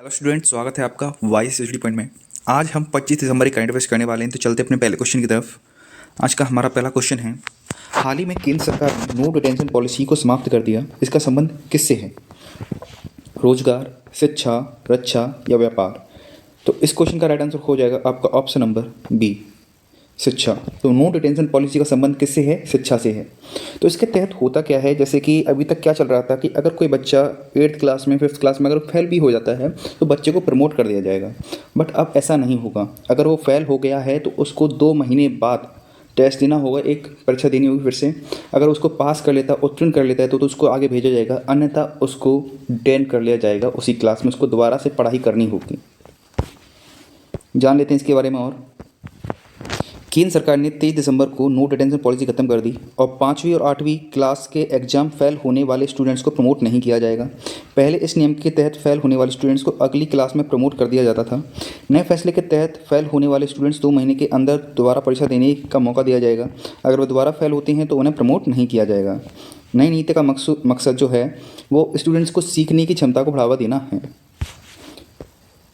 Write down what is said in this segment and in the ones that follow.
Hello student, स्वागत है आपका वाइस एचडी पॉइंट में। आज हम 25 दिसंबर करंट अफेयर्स करने वाले हैं, तो चलते अपने पहले क्वेश्चन की तरफ। आज का हमारा पहला क्वेश्चन है, हाल ही में केंद्र सरकार ने नो डिटेंशन पॉलिसी को समाप्त कर दिया, इसका संबंध किससे है? रोजगार, शिक्षा, रक्षा या व्यापार? तो इस क्वेश्चन का राइट आंसर हो जाएगा आपका ऑप्शन नंबर बी, शिक्षा। तो नो डिटेंशन पॉलिसी का संबंध किससे है? शिक्षा से है। तो इसके तहत होता क्या है, जैसे कि अभी तक क्या चल रहा था कि अगर कोई बच्चा 8th क्लास में 5th क्लास में अगर फेल भी हो जाता है तो बच्चे को प्रमोट कर दिया जाएगा। बट अब ऐसा नहीं होगा। अगर वो फेल हो गया है तो उसको 2 महीने बाद टेस्ट देना होगा, एक परीक्षा देनी होगी फिर से। अगर उसको पास कर लेता, उत्तीर्ण कर लेता है तो उसको आगे भेजा जाएगा, अन्यथा उसको डेन कर लिया जाएगा। उसी क्लास में उसको दोबारा से पढ़ाई करनी होगी। जान लेते हैं इसके बारे में। और केंद्र सरकार ने 23 दिसंबर को नो डिटेंशन पॉलिसी खत्म कर दी और 5वीं और 8वीं क्लास के एग्जाम फेल होने वाले स्टूडेंट्स को प्रमोट नहीं किया जाएगा। पहले इस नियम के तहत फेल होने वाले स्टूडेंट्स को अगली क्लास में प्रमोट कर दिया जाता था। नए फैसले के तहत फेल होने वाले स्टूडेंट्स 2 महीने के अंदर दोबारा परीक्षा देने का मौका दिया जाएगा। अगर वो दोबारा फेल होते हैं तो उन्हें प्रमोट नहीं किया जाएगा। नई नीति का मकसद जो है वो स्टूडेंट्स को सीखने की क्षमता को बढ़ावा देना है।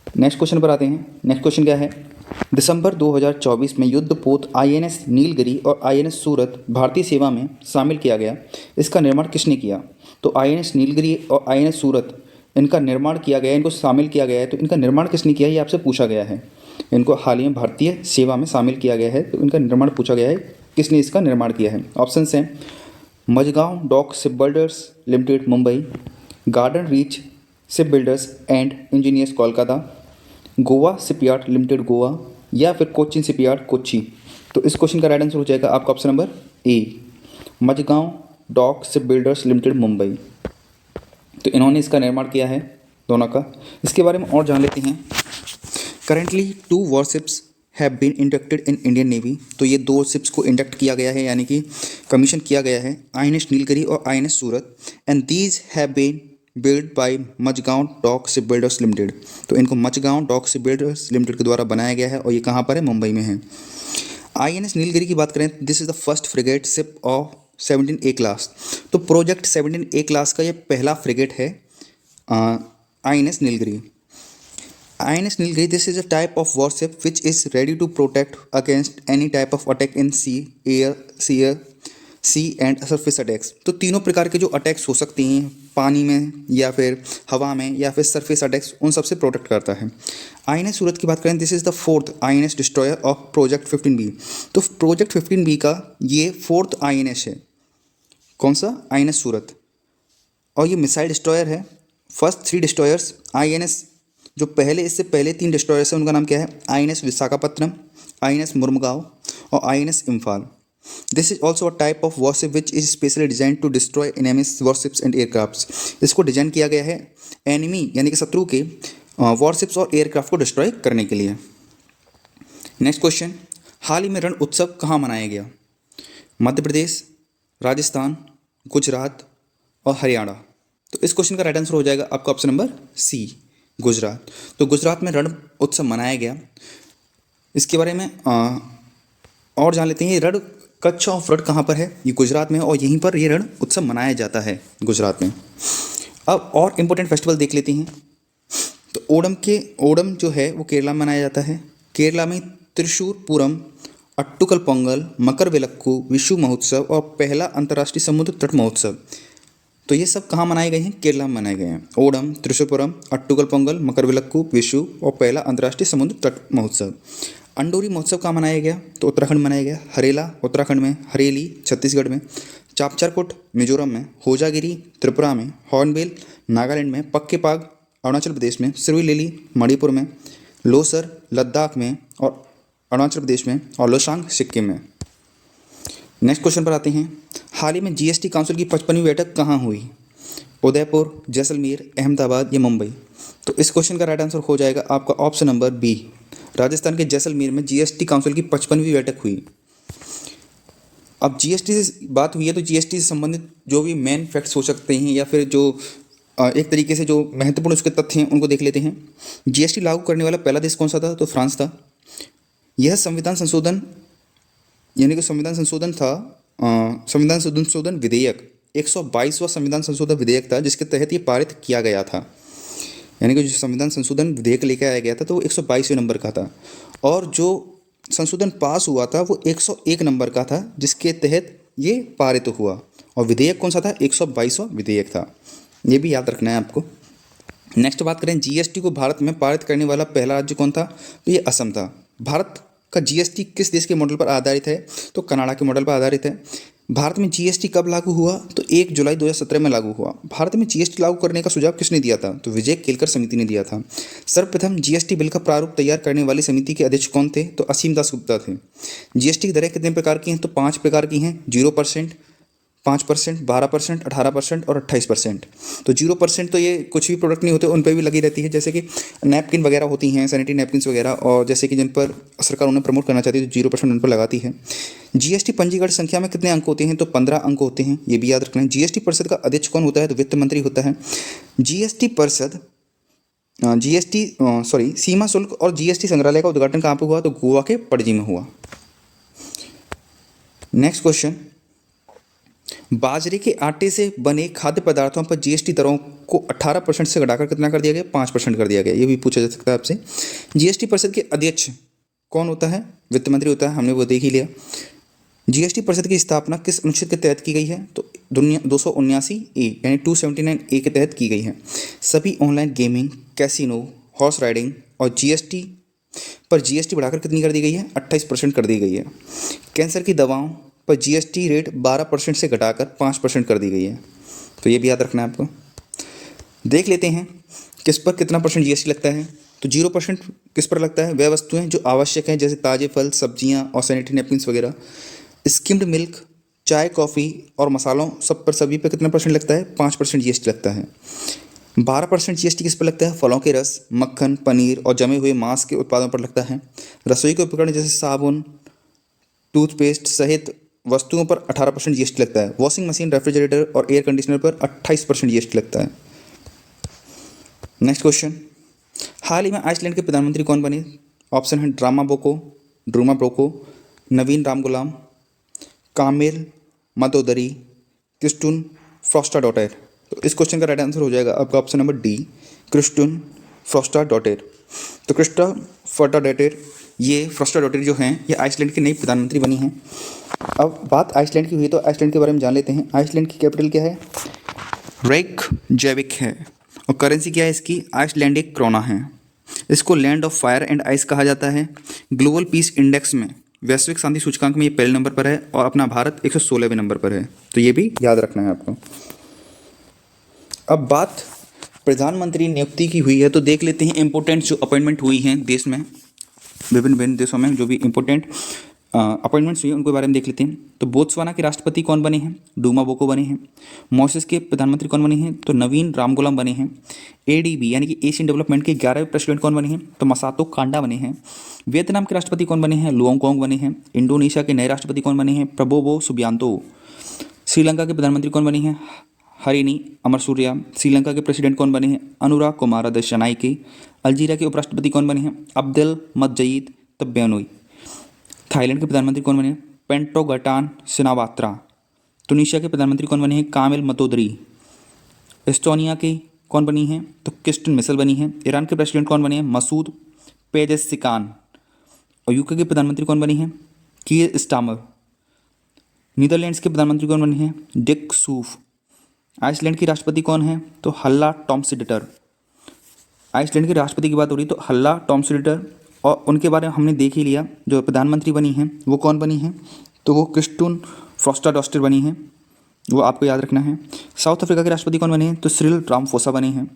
नेक्स्ट क्वेश्चन पर आते हैं। नेक्स्ट क्वेश्चन क्या है, दिसंबर 2024 में युद्धपोत आईएनएस नीलगिरी और आईएनएस सूरत भारतीय सेवा में शामिल किया गया। इसका निर्माण किसने किया? तो आईएनएस नीलगिरी और आईएनएस सूरत, इनका निर्माण किया गया, इनको शामिल किया गया है। तो इनका निर्माण किसने किया, ये आपसे पूछा गया है। इनको हाल ही में भारतीय सेवा में शामिल किया गया है, तो इनका निर्माण पूछा गया है, किसने इसका निर्माण किया है। ऑप्शन हैं Mazagon Dock Ship Builders Limited Mumbai, Garden Reach Ship Builders and Engineers Kolkata, Goa Shipyard Limited Goa, या फिर कोचिन शिपयार्ड कोच्चि। तो इस क्वेश्चन का राइट आंसर हो जाएगा आपका option number A, Mazagon Dock Ship Builders Limited Mumbai. तो इन्होंने इसका निर्माण किया है दोनों का। इसके बारे में और जान लेते हैं। Currently 2 warships have been inducted in Indian Navy. तो ये 2 शिप्स को इंडक्ट किया गया है, यानी कि कमीशन किया गया है, आईएनएस नीलगिरी और INS Surat. And these have been build by Mazagon Dock Ship Builders Limited. तो इनको Mazagon Dock Ship Builders Limited के द्वारा बनाया गया है और ये कहाँ पर है? मुंबई में है। आईएनएस नीलगिरी की बात करें, this is the first frigate ship of 17A class. तो प्रोजेक्ट 17A क्लास का ये पहला फ्रिगेट है INS Nilgiri. INS Nilgiri, this is a type of warship which is ready to protect against any type of attack in sea and surface attacks। तो तीनों प्रकार के जो अटैक्स हो सकते हैं, पानी में या फिर हवा में या फिर सरफेस अटैक्स, उन सबसे प्रोटेक्ट करता है। INS सूरत की बात करें, this is the 4th INS destroyer of project 15B। तो प्रोजेक्ट 15B का ये 4th INS है। कौन सा? INS सूरत। और ये मिसाइल डिस्ट्रॉयर है। फर्स्ट 3 डिस्ट्रॉयर्स INS जो पहले, इससे पहले 3 डिस्ट्रॉयर्स हैं, उनका नाम क्या है? INS विशाखापत्तनम, INS मुर्मुगांव और INS Imphal. This is also a type of warship which is specially design to destroy enemies warships and aircrafts. इसको डिजाइन किया गया है एनिमी यानी कि शत्रु के वॉरशिप्स और एयरक्राफ्ट को डिस्ट्रॉय करने के लिए। नेक्स्ट क्वेश्चन, हाल ही में रण उत्सव कहाँ मनाया गया? मध्य प्रदेश, राजस्थान, गुजरात और हरियाणा। तो इस क्वेश्चन का राइट आंसर हो जाएगा आपका ऑप्शन नंबर सी, गुजरात। तो गुजरात में रण उत्सव मनाया गया। इसके बारे में और जान लेते हैं। रण कच्छ ऑफ रण कहाँ पर है? ये गुजरात में है और यहीं पर ये रण उत्सव मनाया जाता है गुजरात में। अब और इम्पोर्टेंट फेस्टिवल देख लेते हैं। तो ओणम जो है वो केरला में मनाया जाता है। केरला में त्रिशूर पूरम, अट्टुकल पोंगल, मकर विलक्कू, विशु महोत्सव और पहला अंतर्राष्ट्रीय समुद्र तट महोत्सव। तो ये सब कहाँ मनाए गए हैं? केरला में मनाए गए हैं। ओणम, त्रिशूरपुरम, अट्टुकल पोंगल, मकर विलक्कू, विशु और पहला अंतर्राष्ट्रीय समुद्र तट महोत्सव। अंडोरी महोत्सव कहाँ मनाया गया? तो उत्तराखंड मनाया गया। हरेला उत्तराखंड में, हरेली छत्तीसगढ़ में, चापचारकुट मिजोरम में, होजागिरी त्रिपुरा में, हॉर्नबिल नागालैंड में, पक्के पाग अरुणाचल प्रदेश में, सिरुलिली मणिपुर में, लोसर लद्दाख में और अरुणाचल प्रदेश में, और लोसांग सिक्किम में। नेक्स्ट क्वेश्चन पर आते हैं। हाल ही में जीएसटी काउंसिल की 55वीं बैठक कहाँ हुई? उदयपुर, जैसलमेर, अहमदाबाद या मुंबई। तो इस क्वेश्चन का राइट आंसर हो जाएगा आपका ऑप्शन नंबर बी, राजस्थान के जैसलमेर में जीएसटी काउंसिल की 55वीं बैठक हुई। अब जीएसटी से बात हुई है तो जीएसटी से संबंधित जो भी मेन फैक्ट्स हो सकते हैं या फिर जो एक तरीके से जो महत्वपूर्ण उसके तथ्य हैं उनको देख लेते हैं। जीएसटी लागू करने वाला पहला देश कौन सा था? तो फ्रांस था। यह संविधान संशोधन यानी कि संविधान संशोधन था, संविधान विधेयक 122वां संविधान संशोधन विधेयक था जिसके तहत ये पारित किया गया था। यानी कि जो संविधान संशोधन विधेयक लेकर आया गया था तो वो 122वें नंबर का था, और जो संशोधन पास हुआ था वो 101 नंबर का था, जिसके तहत ये पारित हुआ। और विधेयक कौन सा था? 122वां विधेयक था। ये भी याद रखना है आपको। नेक्स्ट बात करें, जीएसटी को भारत में पारित करने वाला पहला राज्य कौन था? तो ये असम था। भारत का जीएसटी किस देश के मॉडल पर आधारित है? तो कनाडा के मॉडल पर आधारित है। भारत में जीएसटी कब लागू हुआ? तो 1 जुलाई 2017 में लागू हुआ। भारत में जीएसटी लागू करने का सुझाव किसने दिया था? तो विजय केलकर समिति ने दिया था। सर्वप्रथम जीएसटी बिल का प्रारूप तैयार करने वाली समिति के अध्यक्ष कौन थे? तो असीम दास गुप्ता थे। जीएसटी की दरें कितने प्रकार की हैं? तो 5 प्रकार की हैं। 0%, 5%, 12%, 18% और 28%। तो 0% तो ये कुछ भी प्रोडक्ट नहीं होते, उन पर भी लगी रहती है, जैसे कि नैपकिन वगैरह होती हैं, सैनिटरी नैपकिन्स वगैरह, और जैसे कि जिन पर सरकार उन्हें प्रमोट करना चाहती है तो 0% उन पर लगाती है। जीएसटी पंजीकरण संख्या में कितने अंक होते हैं? तो 15 अंक होते हैं, ये भी याद रखना है। जीएसटी परिषद का अध्यक्ष कौन होता है? तो वित्त मंत्री होता है। जीएसटी परिषद सीमा शुल्क और जीएसटी संग्रहालय का उद्घाटन कहाँ पर हुआ? तो गोवा के पणजी में हुआ। नेक्स्ट क्वेश्चन, बाजरे के आटे से बने खाद्य पदार्थों पर जीएसटी दरों को 18% से घटाकर कितना कर दिया गया? 5% कर दिया गया। ये भी पूछा जा सकता है आपसे। जीएसटी परिषद के अध्यक्ष कौन होता है? वित्त मंत्री होता है, हमने वो देख ही लिया। जीएसटी परिषद की स्थापना किस अनुच्छेद के तहत की गई है? तो 279A यानी 279A के तहत की गई है। सभी online gaming, casino, horse riding और जीएसटी पर जीएसटी बढ़ाकर कितनी कर दी गई है? 28% कर दी गई है। कैंसर की दवाओं पर जीएसटी रेट 12% से घटाकर 5% कर दी गई है। तो ये भी याद रखना है आपको। देख लेते हैं किस पर कितना परसेंट जीएसटी लगता है। तो 0% किस पर लगता है? वह वस्तुएं जो आवश्यक हैं, जैसे ताजे फल, सब्जियां और सैनिटरी नैपकिन्स वगैरह। स्किम्ड मिल्क, चाय, कॉफ़ी और मसालों सब पर, सभी पर कितना परसेंट लगता है? 5% जीएसटी लगता है। 12% जीएसटी किस पर लगता है? फलों के रस, मक्खन, पनीर और जमे हुए मांस के उत्पादों पर लगता है। रसोई के उपकरण जैसे साबुन, टूथपेस्ट सहित वस्तुओं पर 18% जीएसटी लगता है। वॉशिंग मशीन, रेफ्रिजरेटर और एयर कंडीशनर पर 28% जीएसटी लगता है। नेक्स्ट क्वेश्चन, हाल ही में आइसलैंड के प्रधानमंत्री कौन बने? ऑप्शन है ड्रूमा ब्रोको, नवीन रामगुलाम, कामिल मतोदरी, क्रिस्टुन फ्रॉस्टाडोटेर। तो इस क्वेश्चन का राइट आंसर हो जाएगा आपका ऑप्शन नंबर डी, क्रिस्टुन फ्रॉस्टाडोटेर। तो क्रिस्टा फ्रॉस्टाडोटेर, ये फ्रॉस्टाडोटेर जो हैं, ये आइसलैंड की नई प्रधानमंत्री बनी हैं। अब बात आइसलैंड की हुई तो आइसलैंड के बारे में जान लेते हैं। आइसलैंड की कैपिटल क्या है? रेकजाविक है। और करेंसी क्या है इसकी? आइसलैंडिक क्रोना है। इसको land of fire and ice कहा जाता है। ग्लोबल पीस इंडेक्स में, वैश्विक शांति सूचकांक में ये पहले नंबर पर है, और अपना भारत 116वें नंबर पर है। तो ये भी याद रखना है आपको। अब बात प्रधानमंत्री नियुक्ति की हुई है, तो देख लेते हैं इंपॉर्टेंट जो अपॉइंटमेंट हुई हैं देश में, विभिन्न देशों में जो भी इंपॉर्टेंट अपॉइंटमेंट्स हुई हैं उनके बारे में देख लेते हैं। तो बोत्सवाना के राष्ट्रपति कौन बने हैं? डूमा बोको बने हैं। मॉरिशस के प्रधानमंत्री कौन बने हैं? तो नवीन रामगुलाम बने हैं। एडीबी यानी कि एशियन डेवलपमेंट के 11वें प्रेसिडेंट कौन बने हैं? तो मसातो कांडा बने हैं। वियतनाम के राष्ट्रपति कौन बने हैं? लुओंगकोंग बने हैं। इंडोनेशिया के नए राष्ट्रपति कौन बने हैं? Prabowo Subianto. श्रीलंका के प्रधानमंत्री कौन बने हैं? हरिनी अमरसूरिया। श्रीलंका के प्रेसिडेंट कौन बने हैं? अनुराग कुमार दशनायके। अल्जीरिया के उपराष्ट्रपति कौन बने हैं? अब्देल मजीद तब्यानोई। थाईलैंड के प्रधानमंत्री कौन बने हैं? पेंटोगटान सिनावात्रा। तुनिशिया के प्रधानमंत्री कौन बने हैं? कामिल मतोदरी। एस्टोनिया के कौन बनी हैं? तो क्रिस्टन मिशेल बनी हैं। ईरान के प्रेसिडेंट कौन बने हैं? मसूद पेजेस्कियान। और यूके के प्रधानमंत्री कौन बने हैं? कीर स्टामर। नीदरलैंड्स के प्रधानमंत्री कौन बने हैं? डिक सूफ। आइसलैंड की राष्ट्रपति कौन है? तो हल्ला टॉम्सिडिटर। आइसलैंड के राष्ट्रपति की बात हो रही तो हल्ला टॉम्सिडिटर, और उनके बारे में हमने देख ही लिया। जो प्रधानमंत्री बनी हैं वो कौन बनी हैं? तो वो क्रिस्टुन फ्रॉस्टाडोस्टर बनी हैं, वो आपको याद रखना है। साउथ अफ्रीका के राष्ट्रपति कौन बने हैं? तो सिरिल रामाफोसा बने हैं।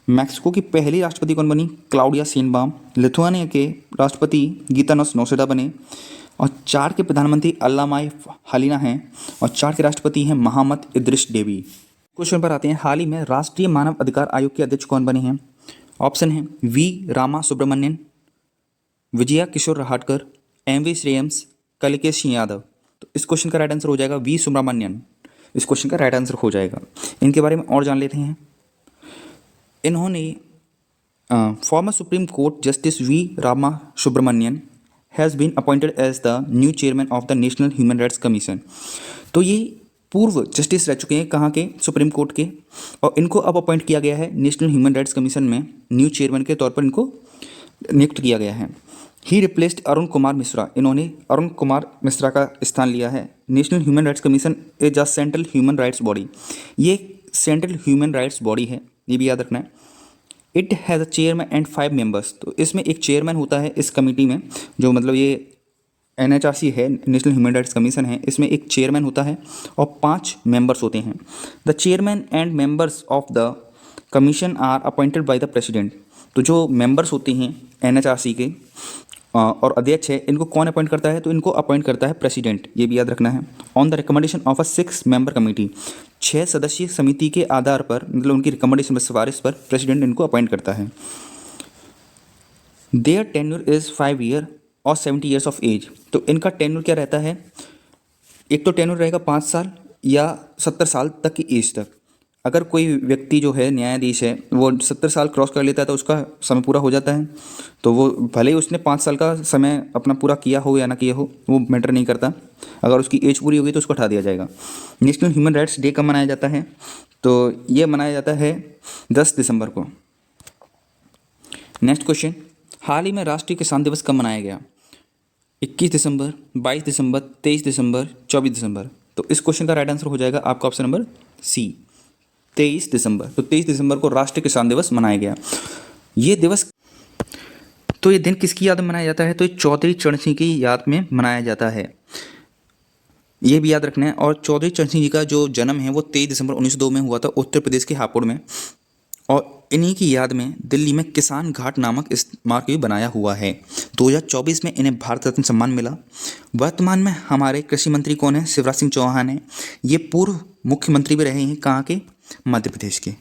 मैक्सिको की पहली राष्ट्रपति कौन बनी? Claudia Sheinbaum. लिथुआनिया के राष्ट्रपति गीतानोस नौसेडा बने। और 4 के प्रधानमंत्री अल्लामाई हलीना हैं, और 4 के राष्ट्रपति हैं मोहम्मद इद्रिस डेबी। क्वेश्चन पर आते हैं, हाल ही में राष्ट्रीय मानव अधिकार आयोग के अध्यक्ष कौन बने हैं? ऑप्शन है वी रामा सुब्रमण्यन, विजया किशोर रहाटकर, एम.वी. श्रेयम्स, कलिकेश सिंह यादव। तो इस क्वेश्चन का राइट आंसर हो जाएगा वी सुब्रमण्यन। इस क्वेश्चन का राइट आंसर हो जाएगा। इनके बारे में और जान लेते हैं। इन्होंने former Supreme Court Justice V Rama Subramanian has been appointed as the new chairman of the National Human Rights Commission. तो ये पूर्व जस्टिस रह चुके हैं कहाँ के, सुप्रीम कोर्ट के, और इनको अब अपॉइंट किया गया है नेशनल ह्यूमन राइट्स कमीशन में न्यू चेयरमैन के तौर पर इनको नियुक्त किया गया है। ही रिप्लेस्ड अरुण कुमार मिश्रा, इन्होंने अरुण कुमार मिश्रा का स्थान लिया है। National Human Rights commission is a central human rights body, ये सेंट्रल ह्यूमन राइट्स बॉडी है, ये भी याद रखना है। It has a chairman and 5 members, तो इसमें एक चेयरमैन होता है इस कमेटी में, जो मतलब ये NHRC है, नेशनल ह्यूमन राइट्स कमीशन है, इसमें एक चेयरमैन होता है और 5 मेंबर्स होते हैं। The chairman and members of the commission are appointed by the president, तो जो मेंबर्स होते हैं NHRC के और अध्यक्ष है, इनको कौन अपॉइंट करता है, तो इनको अपॉइंट करता है प्रेसिडेंट, ये भी याद रखना है। On the recommendation of a 6 member committee, 6 सदस्यीय समिति के आधार पर, मतलब उनकी रिकमेंडेशन पर, सिफारिश पर प्रेसिडेंट इनको अपॉइंट करता है। देयर टेन्योर इज़ 5 ईयर और 70 ईयर्स ऑफ एज, तो इनका टेन्योर क्या रहता है, एक तो टेन्योर रहेगा 5 साल या 70 साल तक की एज तक। अगर कोई व्यक्ति जो है न्यायाधीश है वो 70 साल क्रॉस कर लेता है तो उसका समय पूरा हो जाता है, तो वो भले ही उसने 5 साल का समय अपना पूरा किया हो या ना किया हो, वो मैटर नहीं करता। अगर उसकी एज पूरी होगी तो उसको हटा दिया जाएगा। नेशनल ह्यूमन राइट्स डे कब मनाया जाता है, तो ये मनाया जाता है 10 दिसंबर को। नेक्स्ट क्वेश्चन, हाल ही में राष्ट्रीय किसान दिवस कब मनाया गया, 21 दिसंबर, 22 दिसंबर, 23 दिसंबर, 24 दिसंबर। तो इस क्वेश्चन का राइट आंसर हो जाएगा आपका ऑप्शन नंबर सी, 23 दिसंबर। तो 23 दिसंबर को राष्ट्रीय किसान दिवस मनाया गया। ये दिवस, तो ये दिन किसकी याद में मनाया जाता है, तो ये चौधरी चरण सिंह की याद में मनाया जाता है, ये भी याद रखना है। और चौधरी चरण सिंह जी का जो जन्म है वो 23 दिसंबर 1902 में हुआ था उत्तर प्रदेश के हापुड़ में, और इन्हीं की याद में दिल्ली में किसान घाट नामक स्मारक भी बनाया हुआ है। 2024 में इन्हें भारत रत्न सम्मान मिला। वर्तमान में हमारे कृषि मंत्री कौन है, शिवराज सिंह चौहान है। ये पूर्व मुख्यमंत्री भी रहे हैं कहाँ के, मध्य प्रदेश के।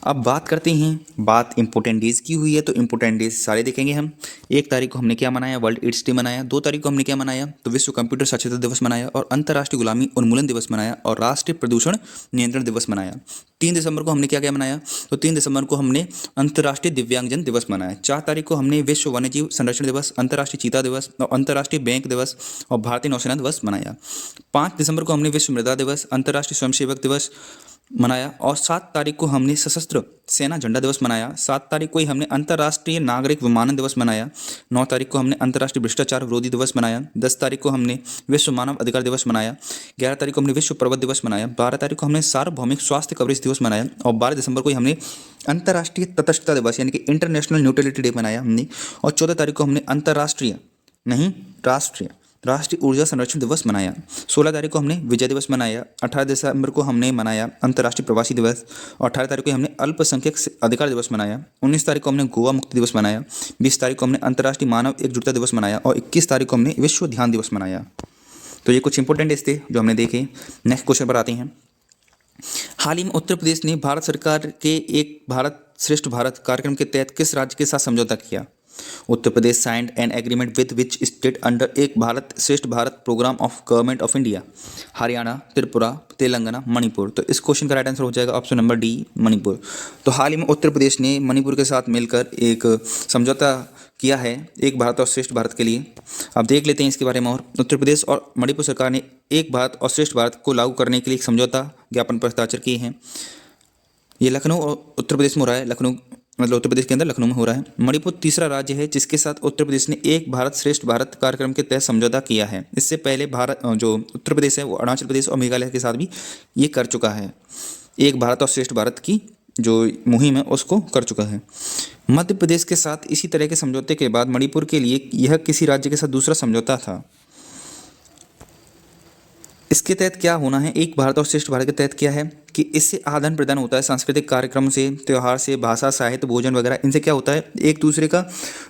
अब बात करते हैं, बात इंपॉर्टेंट डेज की हुई है तो इंपॉर्टेंट डेज सारे देखेंगे हम। 1 तारीख को हमने क्या मनाया, वर्ल्ड एड्स डे मनाया। 2 तारीख को हमने क्या मनाया, तो विश्व कंप्यूटर साक्षरता दिवस मनाया और अंतर्राष्ट्रीय गुलामी उन्मूलन दिवस मनाया और राष्ट्रीय प्रदूषण नियंत्रण दिवस मनाया। 3 दिसंबर को हमने क्या क्या मनाया, तो 3 दिसंबर को हमने अंतर्राष्ट्रीय दिव्यांगजन दिवस मनाया। 4 तारीख को हमने विश्व वन्यजीव संरक्षण दिवस, अंतर्राष्ट्रीय चीता दिवस और अंतर्राष्ट्रीय बैंक दिवस और भारतीय नौसेना दिवस मनाया। 5 दिसंबर को हमने विश्व मृदा दिवस, अंतर्राष्ट्रीय स्वयंसेवक दिवस मनाया और 7 तारीख को हमने सशस्त्र सेना झंडा दिवस मनाया। 7 तारीख को ही हमने अंतर्राष्ट्रीय नागरिक विमानन दिवस मनाया। 9 तारीख को हमने अंतर्राष्ट्रीय भ्रष्टाचार विरोधी दिवस मनाया। 10 तारीख को हमने विश्व मानव अधिकार दिवस मनाया। 11 तारीख को हमने विश्व पर्वत दिवस मनाया। 12 तारीख को हमने सार्वभौमिक स्वास्थ्य कवरेज दिवस मनाया और 12 दिसंबर को ही हमने अंतर्राष्ट्रीय तटस्थता दिवस यानी कि इंटरनेशनल न्यूट्रलिटी डे मनाया हमने। और 14 तारीख को हमने राष्ट्रीय ऊर्जा संरक्षण दिवस मनाया। 16 तारीख को हमने विजय दिवस मनाया। 18 दिसंबर को हमने मनाया अंतर्राष्ट्रीय प्रवासी दिवस और 18 तारीख को हमने अल्पसंख्यक अधिकार दिवस मनाया। 19 तारीख को हमने गोवा मुक्ति दिवस मनाया। 20 तारीख को हमने अंतर्राष्ट्रीय मानव एकजुटता दिवस मनाया और 21 तारीख को हमने विश्व ध्यान दिवस मनाया। तो ये कुछ इंपॉर्टेंट डेज थे जो हमने देखे। नेक्स्ट क्वेश्चन पर आते हैं। हाल ही में उत्तर प्रदेश ने भारत सरकार के एक भारत श्रेष्ठ भारत कार्यक्रम के तहत किस राज्य के साथ समझौता किया? Uttar Pradesh signed an agreement with which state under Ek Bharat Shreshtha Bharat program of government of India? Haryana, Tripura, Telangana, Manipur. तो इस क्वेश्चन का राइट आंसर हो जाएगा ऑप्शन नंबर डी, मणिपुर। तो हाल ही में उत्तर प्रदेश ने मणिपुर के साथ मिलकर एक समझौता किया है एक भारत और श्रेष्ठ भारत के लिए। अब देख लेते हैं इसके बारे में। और उत्तर प्रदेश और मणिपुर सरकार ने एक भारत और श्रेष्ठ भारत को लागू करने के लिए एक समझौता ज्ञापन पर हस्ताक्षर किए हैं। ये लखनऊ और उत्तर प्रदेश में हो रहा है। लखनऊ मतलब उत्तर प्रदेश के अंदर लखनऊ में हो रहा है। मणिपुर तीसरा राज्य है जिसके साथ उत्तर प्रदेश ने एक भारत श्रेष्ठ भारत कार्यक्रम के तहत समझौता किया है। इससे पहले भारत जो उत्तर प्रदेश है वो अरुणाचल प्रदेश और मेघालय के साथ भी ये कर चुका है। एक भारत और श्रेष्ठ भारत की जो मुहिम है उसको कर चुका है। मध्य प्रदेश के साथ इसी तरह के समझौते के बाद मणिपुर के लिए यह किसी राज्य के साथ दूसरा समझौता था। इसके तहत क्या होना है, एक भारत और श्रेष्ठ भारत के तहत क्या है कि इससे आदान प्रदान होता है सांस्कृतिक कार्यक्रम से, त्यौहार से, भाषा, साहित्य, भोजन वगैरह। इनसे क्या होता है, एक दूसरे का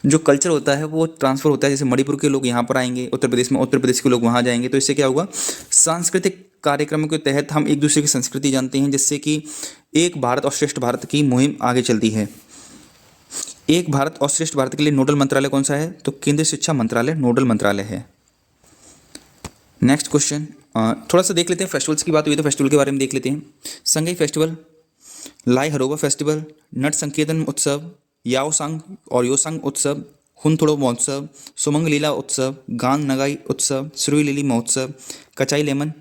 जो कल्चर होता है वो ट्रांसफ़र होता है। जैसे मणिपुर के लोग यहाँ पर आएंगे उत्तर प्रदेश में, उत्तर प्रदेश के लोग वहाँ जाएंगे, तो इससे क्या होगा, सांस्कृतिक कार्यक्रमों के तहत हम एक दूसरे की संस्कृति जानते हैं, जिससे कि एक भारत और श्रेष्ठ भारत की मुहिम आगे चलती है। एक भारत और श्रेष्ठ भारत के लिए नोडल मंत्रालय कौन सा है, तो केंद्रीय शिक्षा मंत्रालय नोडल मंत्रालय है। नेक्स्ट क्वेश्चन, थोड़ा सा देख लेते हैं। फेस्टिवल्स की बात हुई तो फेस्टिवल के बारे में देख लेते हैं। संगई फेस्टिवल, लाई हरोबा फेस्टिवल, नट संकीर्तन उत्सव, याओसांग और योसांग उत्सव, हुनथोड़ो महोत्सव, सुमंग लीला उत्सव, गान नगाई उत्सव, सुरुई लिली महोत्सव, कचाई लेमन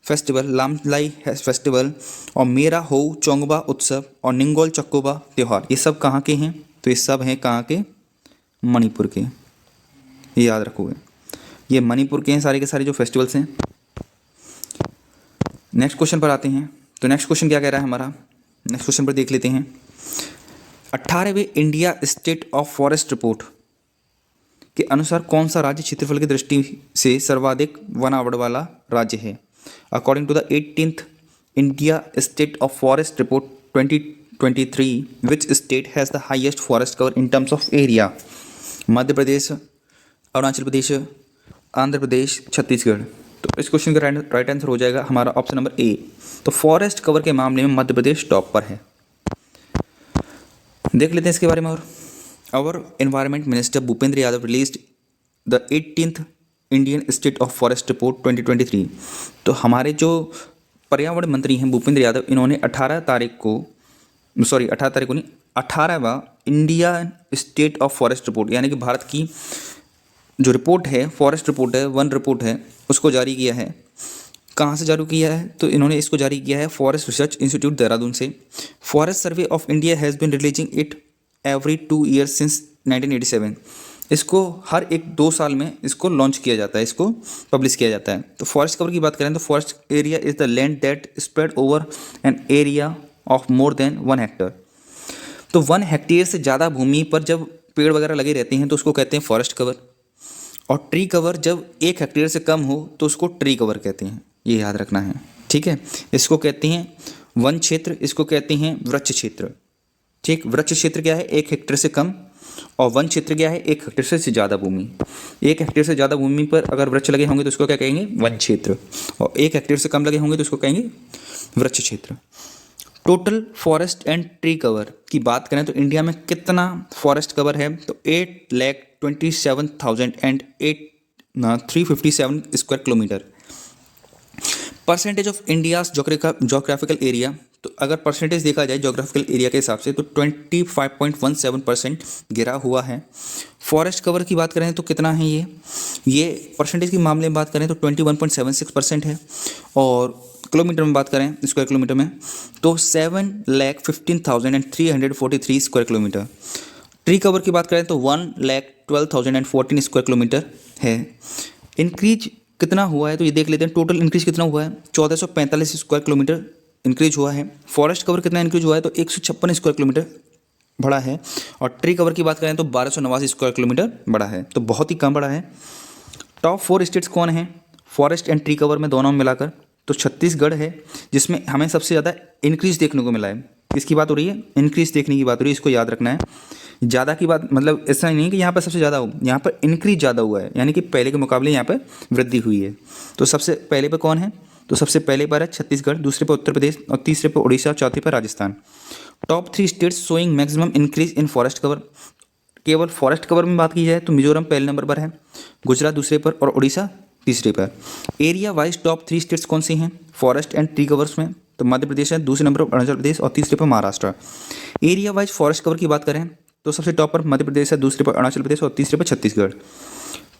फेस्टिवल, लामलाई फेस्टिवल और मेरा हो चोंगबा उत्सव और निंगोल चक्कोबा त्यौहार, ये सब कहाँ के हैं? तो ये सब हैं कहाँ के? मणिपुर के। ये याद रखोगे, ये मणिपुर के हैं सारे के सारे जो फेस्टिवल्स हैं। नेक्स्ट क्वेश्चन पर आते हैं। तो नेक्स्ट क्वेश्चन क्या कह रहा है हमारा? नेक्स्ट क्वेश्चन पर देख लेते हैं। 18वें India state of forest report के अनुसार कौन सा राज्य क्षेत्रफल की दृष्टि से सर्वाधिक वन आवरण वाला राज्य है? According to the 18th India state of forest report 2023, which state has the highest forest cover in terms of area? Madhya Pradesh, Arunachal Pradesh, Andhra Pradesh, Chhattisgarh. तो इस क्वेश्चन का राइट आंसर हो जाएगा हमारा ऑप्शन नंबर ए। तो फॉरेस्ट कवर के मामले में मध्य प्रदेश टॉप पर है। देख लेते हैं इसके बारे में और। Our environment minister Bhupender Yadav released the 18th Indian State of forest report 2023। तो हमारे जो पर्यावरण मंत्री हैं भूपेंद्र यादव, इन्होंने 18 तारीख को नहीं, 18वां India state of forest report यानी कि भारत की जो रिपोर्ट है, फॉरेस्ट रिपोर्ट है, वन रिपोर्ट है, उसको जारी किया है। कहाँ से जारी किया है? तो इन्होंने इसको जारी किया है फॉरेस्ट रिसर्च इंस्टीट्यूट देहरादून से। Forest survey of India has been releasing it every 2 years since 1987। इसको हर 1-2 साल में इसको लॉन्च किया जाता है, इसको पब्लिश किया जाता है। तो फॉरेस्ट कवर की बात करें तो forest area is the land that spread over an area of more than 1 hectare। तो 1 hectare से ज़्यादा भूमि पर जब पेड़ वगैरह लगे रहते हैं तो उसको कहते हैं फॉरेस्ट कवर। और ट्री कवर जब 1 hectare से कम हो तो उसको ट्री कवर कहते हैं, ये याद रखना है, ठीक है। इसको कहते हैं वन क्षेत्र, इसको कहते हैं वृक्ष क्षेत्र, ठीक। वृक्ष क्षेत्र क्या है? 1 hectare से कम, और वन क्षेत्र क्या है? 1 hectare से ज़्यादा भूमि। 1 hectare से ज़्यादा भूमि पर अगर वृक्ष लगे होंगे तो उसको क्या कहेंगे? वन क्षेत्र। और 1 hectare से कम लगे होंगे तो उसको कहेंगे वृक्ष क्षेत्र। Total forest and tree cover की बात करें तो इंडिया में कितना फॉरेस्ट कवर है? तो 8,27,357 square kilometre. Percentage of India's geographical area, तो अगर परसेंटेज देखा जाए जोग्राफिकल एरिया के हिसाब से तो 25.17% गिरा हुआ है। फॉरेस्ट कवर की बात करें तो कितना है ये परसेंटेज के मामले में बात करें तो 21.76% है। और किलोमीटर में बात करें, स्क्वायर किलोमीटर में, तो 7,15,343 स्क्वायर किलोमीटर। ट्री कवर की बात करें तो 1,12,014 स्क्वायर किलोमीटर है। इंक्रीज कितना हुआ है तो ये देख लेते हैं। टोटल इंक्रीज कितना हुआ है? 1445 स्क्वायर किलोमीटर इंक्रीज हुआ है। फॉरेस्ट कवर कितना इंक्रीज हुआ है? तो 156 स्क्वायर किलोमीटर बढ़ा है। और ट्री कवर की बात करें तो 1289 स्क्वायर किलोमीटर बढ़ा है, तो बहुत ही कम बढ़ा है। टॉप 4 स्टेट्स कौन हैं फॉरेस्ट एंड ट्री कवर में दोनों मिलाकर? तो छत्तीसगढ़ है जिसमें हमें सबसे ज़्यादा इंक्रीज देखने को मिला है। किसकी बात हो रही है? इंक्रीज देखने की बात हो रही है, इसको याद रखना है। ज़्यादा की बात मतलब ऐसा नहीं कि यहाँ पर सबसे ज़्यादा हो, यहाँ पर इंक्रीज ज़्यादा हुआ है, यानी कि पहले के मुकाबले यहाँ पर वृद्धि हुई है। तो सबसे पहले पर कौन है? तो सबसे पहले पर है छत्तीसगढ़, दूसरे पर उत्तर प्रदेश, और तीसरे पर उड़ीसा, चौथे पर Rajasthan. Top 3 states showing maximum increase in forest cover. केवल फॉरेस्ट कवर में बात की जाए तो मिजोरम पहले नंबर पर है, गुजरात दूसरे पर और उड़ीसा तीसरे पर। एरिया वाइज टॉप 3 स्टेट्स कौन सी हैं फॉरेस्ट एंड ट्री कवर्स में? तो मध्य प्रदेश है, दूसरे नंबर पर अरुणाचल प्रदेश और तीसरे पर Maharashtra. Area wise forest cover की बात करें तो सबसे टॉप पर मध्य प्रदेश है, दूसरे पर अरुणाचल प्रदेश और तीसरे पर Chhattisgarh.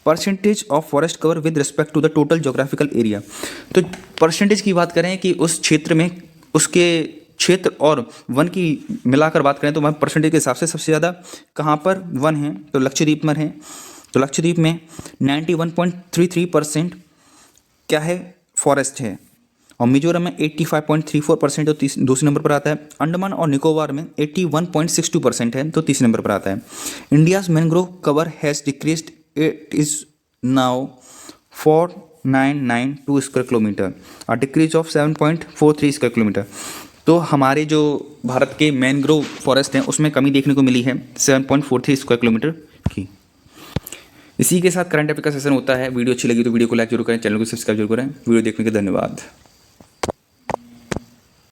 Percentage of forest cover with respect to the total geographical area. तो परसेंटेज की बात करें कि उस क्षेत्र में उसके क्षेत्र और वन की मिलाकर बात करें तो वह परसेंटेज के हिसाब से सबसे ज़्यादा कहाँ पर वन है? तो लक्षद्वीप में है। तो लक्षद्वीप में 91.33% क्या है? फॉरेस्ट है। और मिजोरम में 85.34% तो दूसरे नंबर पर आता है। अंडमान और निकोबार में 81.62% है तो तीसरे नंबर पर आता है। India's mangrove cover has decreased, it is now 4992 square kilometre, और डिक्रीज ऑफ 7.43 स्क्वायर किलोमीटर। तो हमारे जो भारत के मैंग्रोव फॉरेस्ट हैं उसमें कमी देखने को मिली है 7.43 स्क्वायर किलोमीटर की। इसी के साथ करंट अफेयर का सेशन होता है। वीडियो अच्छी लगी तो वीडियो को लाइक जरूर करें, चैनल को सब्सक्राइब जरूर करें। वीडियो देखने के धन्यवाद।